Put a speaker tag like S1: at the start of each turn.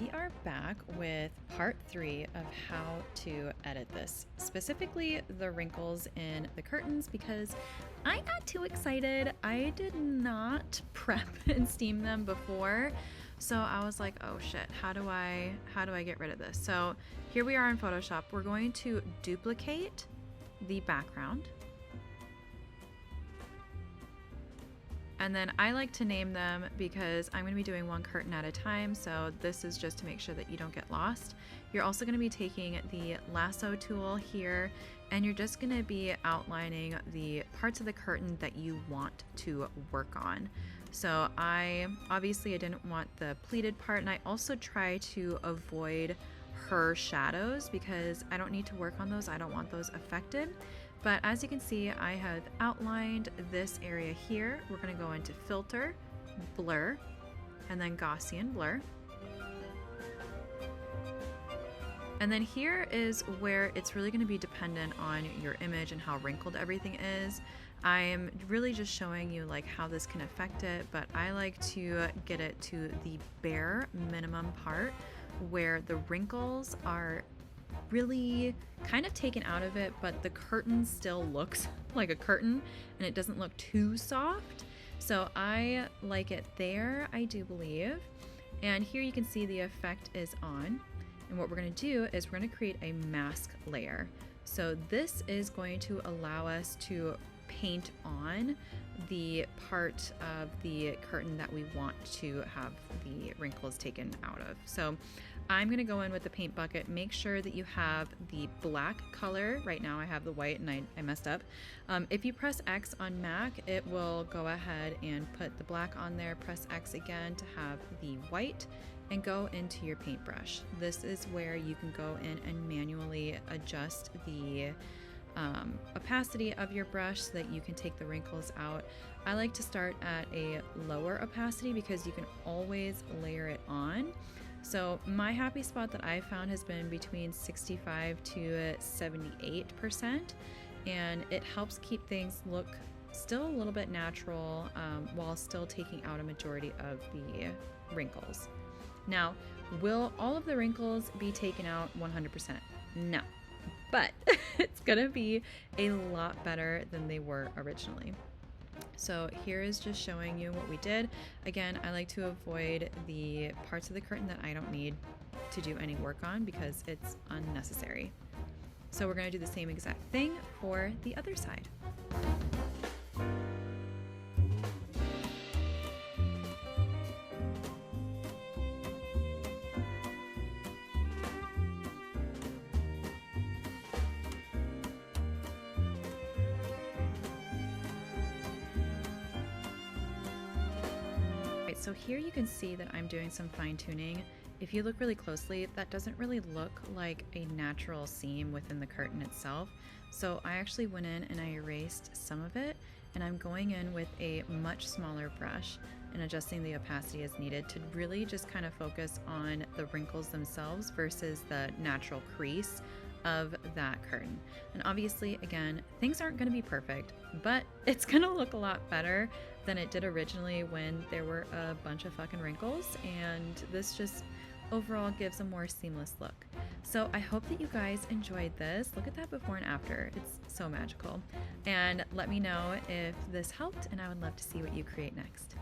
S1: we are back with part 3 of how to edit this, specifically the wrinkles in the curtains, because I got too excited. I did not prep and steam them before, so I was like, oh shit, how do I get rid of this? So here we are in Photoshop. We're going to duplicate the background. And then I like to name them because I'm going to be doing one curtain at a time, so this is just to make sure that you don't get lost. You're also going to be taking the lasso tool here, and you're just going to be outlining the parts of the curtain that you want to work on. So I didn't want the pleated part, and I also try to avoid her shadows because I don't need to work on those. I don't want those affected. But as you can see, I have outlined this area here. We're going to go into filter, blur, and then Gaussian blur. And then here is where it's really going to be dependent on your image and how wrinkled everything is. I'm really just showing you like how this can affect it, but I like to get it to the bare minimum part where the wrinkles are really kind of taken out of it, but the curtain still looks like a curtain and it doesn't look too soft. So I like it there, I do believe. And here you can see the effect is on. And what we're going to do is we're going to create a mask layer. So this is going to allow us to paint on the part of the curtain that we want to have the wrinkles taken out of. So I'm going to go in with the paint bucket. Make sure that you have the black color. Right now I have the white and I messed up. If you press X on Mac, it will go ahead and put the black on there. Press X again to have the white and go into your paintbrush. This is where you can go in and manually adjust the opacity of your brush so that you can take the wrinkles out. I like to start at a lower opacity because you can always layer it on. So my happy spot that I found has been between 65 to 78%, and it helps keep things look still a little bit natural while still taking out a majority of the wrinkles. Now, will all of the wrinkles be taken out 100%? No. But it's gonna be a lot better than they were originally. So here is just showing you what we did. Again, I like to avoid the parts of the curtain that I don't need to do any work on because it's unnecessary. So we're gonna do the same exact thing for the other side. So here you can see that I'm doing some fine tuning. If you look really closely, that doesn't really look like a natural seam within the curtain itself. So I actually went in and I erased some of it, and I'm going in with a much smaller brush and adjusting the opacity as needed to really just kind of focus on the wrinkles themselves versus the natural crease of that curtain. And obviously, again, things aren't going to be perfect, but it's going to look a lot better than it did originally when there were a bunch of fucking wrinkles, and this just overall gives a more seamless look. So I hope that you guys enjoyed this. Look at that before and after. It's so magical. And let me know if this helped, and I would love to see what you create next.